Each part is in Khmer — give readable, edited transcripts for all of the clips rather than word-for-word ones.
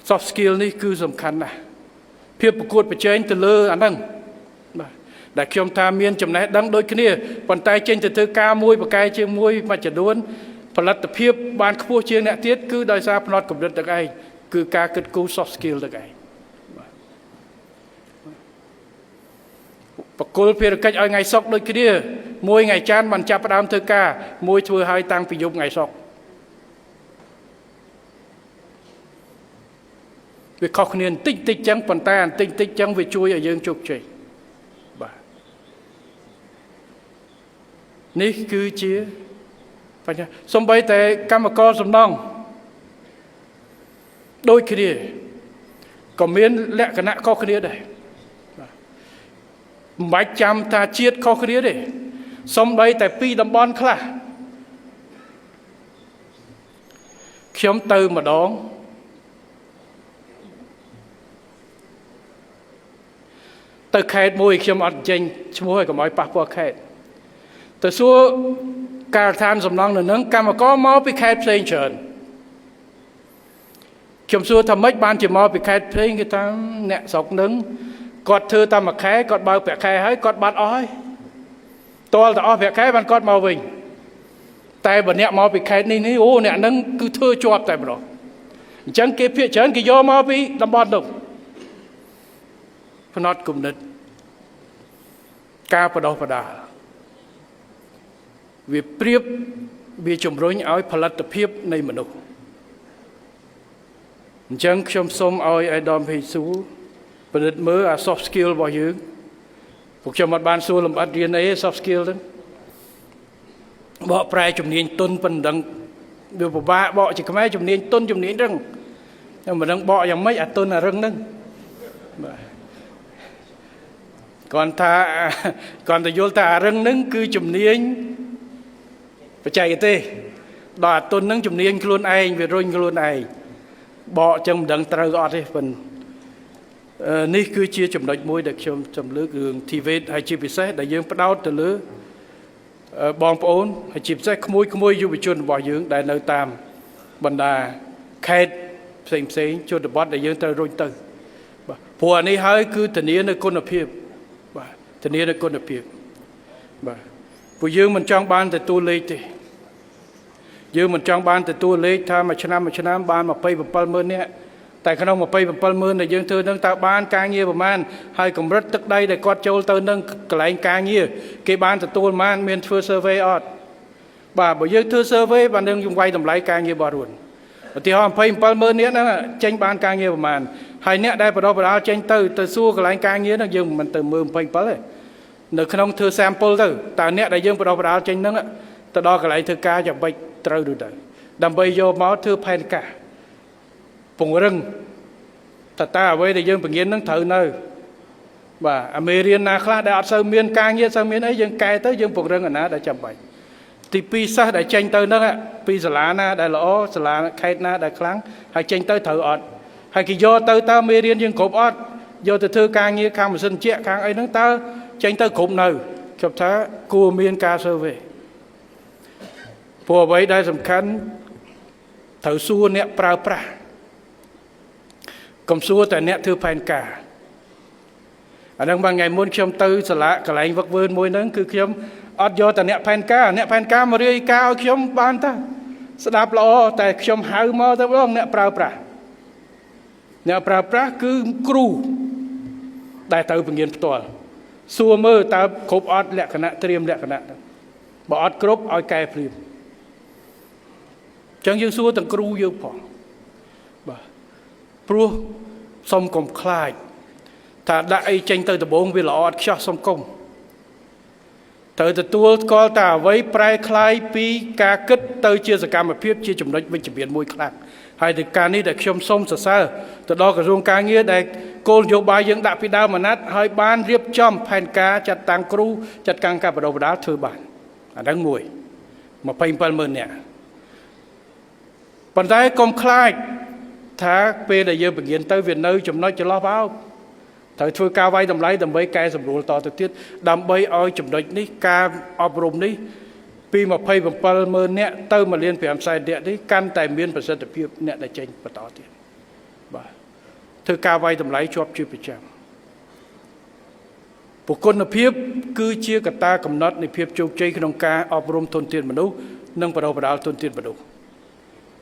soft skill នេះគឺសំខាន់ណាស់ភាពប្រកួតប្រជែងទៅលើអាហ្នឹងបាទដែលខ្ញុំថាមានចំណេះដឹងដូចគ្នាប៉ុន្តែចេញទៅធ្វើការមួយប្រកែកជាងមួយមួយចំនួនផលិតភាពបានខ្ពស់ជាងអ្នកទៀតគឺដោយសារផ្នត់កម្រិតទឹកឯងគឺការគិតគូរ soft skill ទឹកឯងបកគលភារកិច្ចឲ្យថ្ងៃសុក្រដូចគ្នាមួយថ្ងៃច័ន្ទបានចាប់ផ្ដើមធ្វើការមួយធ្វើឲ្យតាំងពីយប់ថ្ងៃសុក្រវាខុសគ្នាបន្តិចតិចចឹងប៉ុន្តែបន្តិចតិចចឹងវាជួយឲ្យយើងជោគជ័យបាទនេះគឺជាបញ្ហាសំបីតែកម្មករសំណង់ដូចគ្នាក៏មានលក្ខណៈខុសគ្នាដែរមិនបាច់ចាំថាជាតិខុសគ្នាទេសំបីតែពីរតំបន់ខ្លះខ្ញុំទៅម្ដងទៅខេត្តមួយខ្ញុំអត់ចេញឈ្មោះឲ្យកុំឲ្យប៉ះពាល់ខេត្តទៅសួរការដ្ឋានសំណង់នៅនឹងកម្មករមកពីខេត្តផ្សេងច្រើនខ្ញុំសួរថាម៉េចបានជាមកពីខេត្តផ្សេងគេថាអ្នកស្រុកនឹងគាត់ធ្វើតាមមួយខែគាត់បើកប្រាក់ខែហើយគាត់បាត់អស់ហើយតលទៅអស់ប្រាក់ខែបានគាត់មកវិញតែបើអ្នកមកពីខេត្តនេះអូអ្នកនឹងគឺធ្វើជាប់តែម្ដងអញ្ចឹងគេភាគច្រើនគេយកមកពីតំបន់នោះផ្នត់គំនិតការបដោះបដាវាប្រៀបវាជំរុញឲ្យផលិតភាពនៃមនុស្សអញ្ចឹងខ្ញុំសូមឲ្យអាយដាមហេស៊ូពិនិត្យមើលអា soft skill របស់យើងពួកខ្ញុំអត់បានសួរលម្អិតរៀនអី soft skill ហ្នឹងបកប្រែជំនាញទុនប៉ុណ្ណឹងវាពិបាកបកជាខ្មែរជំនាញទុនជំនាញរឹងតែមិនដឹងបកយ៉ាងម៉េចអាទុនអារឹងហ្នឹងបាទគាត់តែយល់ថាអារឹងហ្នឹងគឺជំនាញបច្ចេកទេសដល់អាទុនហ្នឹងជំនាញខ្លួនឯងវារុញខ្លួនឯងបកចឹងមិនដឹងត្រូវអត់ទេប៉ុន្តែនេះគឺជាចំណុចមួយដែលខ្ញុំចំលើករឿង TVET ហើយជាពិសេសដែលយើងផ្ដោតទៅលើបងប្អូនហើយជាពិសេសក្មួយយុវជនរបស់យើងដែលនៅតាមបណ្ដាខេត្តផ្សេងជនបទដែលយើងត្រូវរុញទៅបាទព្រោះអានេះហើយគឺធានានៅគុណភាពបាទធានានៅគុណភាពបាទពួកយើងមិនចង់បានតែតួលេខទេយើងមិនចង់បានតែតួលេខថាមួយឆ្នាំបាន270000នាក់តែក្នុង270000ដែលយើងធ្វើនឹងតើបានការងារប្រមាណហើយកម្រិតទឹកដីដែលគាត់ចូលទៅនឹងកន្លែងការងារគេបានទទួលប៉ុន្មានមានធ្វើ survey អត់បាទបើយើងធ្វើ survey បាននឹងយើងវាយតម្លៃការងាររបស់ខ្លួនឧទាហរណ៍27000នាក់ហ្នឹងចេញបានការងារប្រមាណហើយអ្នកដែលបដិបដាលចេញទៅសួរកន្លែងការងារហ្នឹងយើងមិនទៅមើល27ទេនៅក្នុងធ្វើ sample ទៅតើអ្នកដែលយើងបដិបដាលចេញហ្នឹងទៅដល់កន្លែងធ្វើការយ៉ាងម៉េចត្រូវឬទៅដើម្បីយកមកធ្វើផែនការពង្រឹងតើអ្វីដែលយើងបង្រៀននឹងត្រូវនៅបាទអាមេរៀនណាខ្លះដែលអត់សូវមានការងារសូវមានអីយើងកែទៅយើងពង្រឹងអាណាដែលចាំបាច់ទី2សិស្សដែលចេញទៅហ្នឹងពីសាលាណាដែលល្អសាលាខេត្តណាដែលខ្លាំងហើយចេញទៅត្រូវអត់ហើយគេយកទៅតើមេរៀនយើងគ្រប់អត់យកទៅធ្វើការងារខាងម៉ាស៊ីនជែកខាងអីហ្នឹងតើចេញទៅគ្រប់នៅខ្ញុំថាគួរមានការ survey ព្រោះអ្វីដែលសំខាន់ត្រូវសួរអ្នកប្រើប្រាស់កុំសួរតែអ្នកធ្វើផែនការអាហ្នឹងបងថ្ងៃមុនខ្ញុំទៅសាលាកន្លែងវឹកវើមួយហ្នឹងគឺខ្ញុំអត់យកតែអ្នកផែនការមករាយការណ៍ឲ្យខ្ញុំបានតាស្ដាប់ល្អតែខ្ញុំហៅមកទៅបងអ្នកប្រើប្រាស់គឺគ្រូដែលត្រូវបង្រៀនផ្ទាល់សួរមើលតើគ្រប់អត់លក្ខណៈត្រៀមលក្ខណៈបើអត់គ្រប់ឲ្យកែភ្លាមចឹងយើងសួរទាំងគ្រូយើងផងបាទព្រោះសុំកុំខ្លាចថាដាក់អីចេញទៅដំបងវាល្អអត់ខ្ចោះសុំកុំត្រូវទទួលស្គាល់តែអ្វីប្រែคล้ายពីការគិតទៅជាសកម្មភាពជាចំណុចវិជ្ជមានមួយខ្លាំងហើយទៅការនេះដែលខ្ញុំសូមសរសើរទៅដល់ក្រសួងការងារដែលគោលនយោបាយយើងដាក់ពីដើមអាណត្តិហើយបានរៀបចំផែនការចាត់តាំងគ្រូចាត់តាំងការបដិបដាលធ្វើបានអាហ្នឹងមួយ27000នាក់ប៉ុន្តែកុំខ្លាចថាពេលដែលយើងបង្រៀនទៅវានៅចំណុចចន្លោះបោកត្រូវធ្វើការវាយតម្លៃដើម្បីកែសម្រួលតទៅទៀតដើម្បីឲ្យចំណុចនេះការអប់រំនេះពី27000នាក់ទៅ1.5 លាននាក់នេះកាន់តែមានប្រសិទ្ធភាពអ្នកដែលចេញបន្តទៀត បាទធ្វើការវាយតម្លៃជាប់ជាប្រចាំបុគ្គលភាពគឺជាកត្តាកំណត់នៃភាពជោគជ័យក្នុងការអប់រំធនធានមនុស្សនិងបណ្ដុះបណ្ដាលធនធានមនុស្ស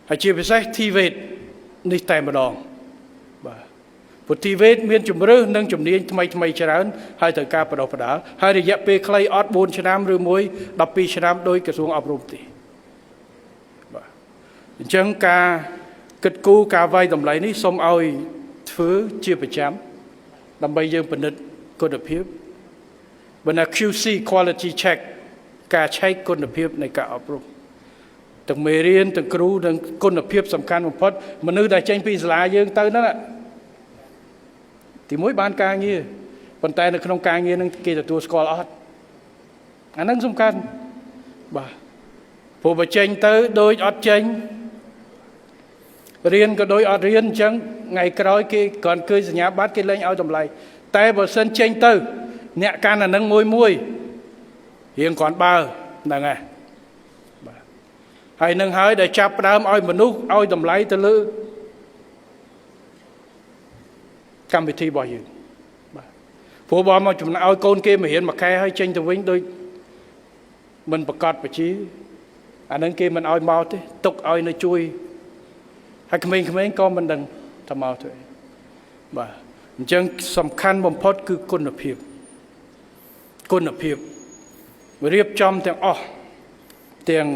ហើយជាពិសេស TVET នេះតែម្ដងបាទព្រោះ TVET មានជំរឿននិងជំនាញថ្មីច្រើនហើយត្រូវការបណ្ដុះបណ្ដាលហើយរយៈពេលខ្លីអត់4ឆ្នាំឬ12ឆ្នាំដោយក្រសួងអប់រំទេបាទអញ្ចឹងការគិតគូរការវាយតម្លៃនេះសូមឲ្យធ្វើជាប្រចាំដើម្បីយើងពិនិត្យគុណភាពបណ្ណា QC quality check ការឆែកគុណភាពនៃការអប់រំទាំងមេរៀនទាំងគ្រូនិងគុណភាពសំខាន់បំផុតមនុស្សដែលចេញពីសាលាយើងទៅហ្នឹងទីមួយបានការងារប៉ុន្តែនៅក្នុងការងារហ្នឹងគេទទួលស្គាល់អត់អាហ្នឹងសំខាន់បាទព្រោះបើចេញទៅដូចអត់ចេញរៀនក៏ដូចអត់រៀនអញ្ចឹងថ្ងៃក្រោយគេគ្រាន់ឃើញសញ្ញាបត្រគេលែងឲ្យតម្លៃតែបើសិនចេញទៅអ្នកកាន់អានឹងមួយរៀងគ្រាន់បើហ្នឹងហើយបាទហើយនឹងហើយដែលចាប់ផ្ដើមឲ្យមនុស្សឲ្យតម្លៃទៅលើកម្មវិធីរបស់យើងបាទព្រោះបើមកចំណាយឲ្យកូនគេមករៀនមួយខែហើយចេញទៅវិញដូចមិនប្រកាសបជាអានឹងគេមិនឲ្យមកទេទុកឲ្យនៅជួយហើយក្មេងៗក៏មិនដឹងថាមកធ្វើបាទអញ្ចឹងសំខាន់បំផុតគឺគុណភាពរៀបចំទាំងអស់ទាំង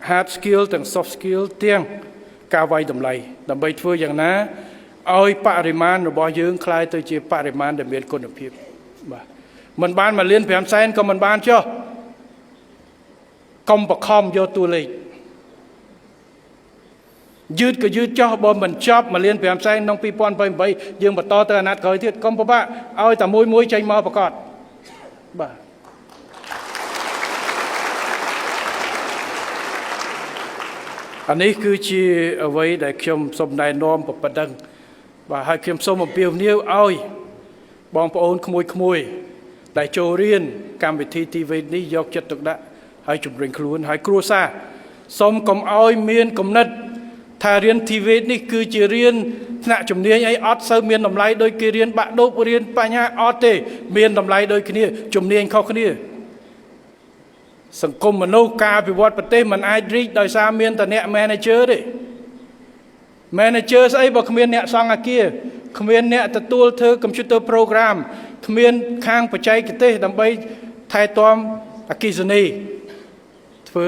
hard skill ទាំង soft skill ទាំងការវាយតម្លៃដើម្បីធ្វើយ៉ាងណាឲ្យបរិមាណរបស់យើងคล้ายទៅជាបរិមាណដែលមានគុណភាពបាទមិនបាន1.5 លានក៏មិនបានចុះកុំបខំយកតួលេខយឺតក៏យឺតចុះបើមិនចប់1.5 លានក្នុង2028យើងបន្តទៅអាណត្តិក្រោយទៀតកុំពិបាកឲ្យតែមួយចេញមកប្រកាសបាទអានេះគឺជាអ្វីដែលខ្ញុំសូមណែនាំប៉ុណ្ណឹងបាទហើយខ្ញុំសូមអំពាវនាវឲ្យបងប្អូនក្មួយដែលចូលរៀនកម្មវិធី TVET នេះយកចិត្តទុកដាក់ហើយជំរុញខ្លួនហើយគ្រួសារសូមកុំឲ្យមានគំនិតថារៀន TVET នេះគឺជារៀនថ្នាក់ជំនាញអីអត់សូវមានតម្លៃដោយគេរៀនបាក់ឌុបរៀនបញ្ញាអត់ទេមានតម្លៃដូចគ្នាជំនាញខុសគ្នាសង្គមមនុស្សការអភិវឌ្ឍប្រទេសមិនអាចរីកដោយសារមានតែអ្នក manager ទេ manager ស្អីបើគ្មានអ្នកសង្ឃាគារគ្មានអ្នកទទួលធ្វើ computer program គ្មានខាងបច្ចេកទេសដើម្បីថែទាំអគ្គិសនីធ្វើ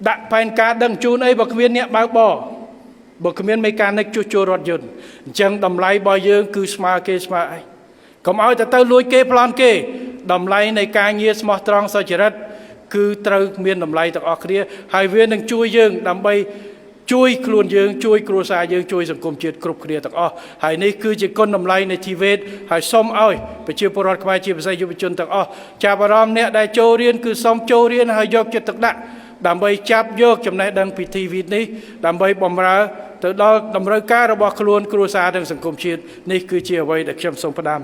ដាក់ផែនការដឹងជូនអីបើគ្មានអ្នកបើកបរបើគ្មានមេកានិកជួសជុលរថយន្តអញ្ចឹងតម្លៃរបស់យើងគឺស្មើគេស្មើឯងកុំឲ្យទៅលួចគេប្លន់គេតម្លៃនៃការងារស្មោះត្រង់សុចរិតគឺត្រូវមានតម្លៃទាំងអស់គ្នាហើយវានឹងជួយយើងដើម្បីជួយខ្លួនយើងជួយគ្រួសារយើងជួយសង្គមជាតិគ្រប់គ្នាទាំងអស់ហើយនេះគឺជាគុណតម្លៃនៃ TVET ហើយសូមឲ្យប្រជាពលរដ្ឋខ្មែរជាពិសេសយុវជនទាំងអស់ចាប់អារម្មណ៍អ្នកដែលចូលរៀនគឺសូមចូលរៀនហើយយកចិត្តទុកដាក់ដើម្បីចាប់យកចំណេះដឹងពី TVET នេះដើម្បីបម្រើទៅដល់តម្រូវការរបស់ខ្លួនគ្រួសារនិងសង្គមជាតិនេះគឺជាអ្វីដែលខ្ញុំសូមផ្ដាំ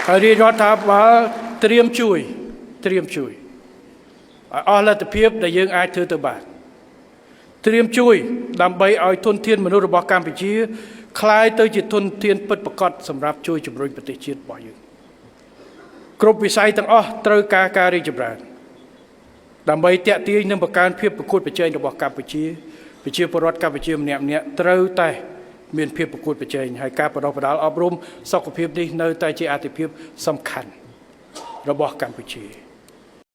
ហើយរាជរដ្ឋាភិបាលត្រៀមជួយឲ្យអស់លទ្ធភាពដែលយើងអាចធ្វើទៅបានត្រៀមជួយដើម្បីឲ្យធនធានមនុស្សរបស់កម្ពុជាคล้ายទៅជាធនធានពិតប្រាកដសម្រាប់ជួយជំរុញប្រទេសជាតិរបស់យើងគ្រប់វិស័យទាំងអស់ត្រូវការរីកចម្រើនដើម្បីទាក់ទាញនិងបង្កើនភាពប្រកួតប្រជែងរបស់កម្ពុជាប្រជាពលរដ្ឋកម្ពុជាម្នាក់ត្រូវតែមានភាពប្រកួតប្រជែងហើយការបណ្ដុះបណ្ដាលអប់រំសុខភាពនេះនៅតែជាអាទិភាពសំខាន់របស់កម្ពុជា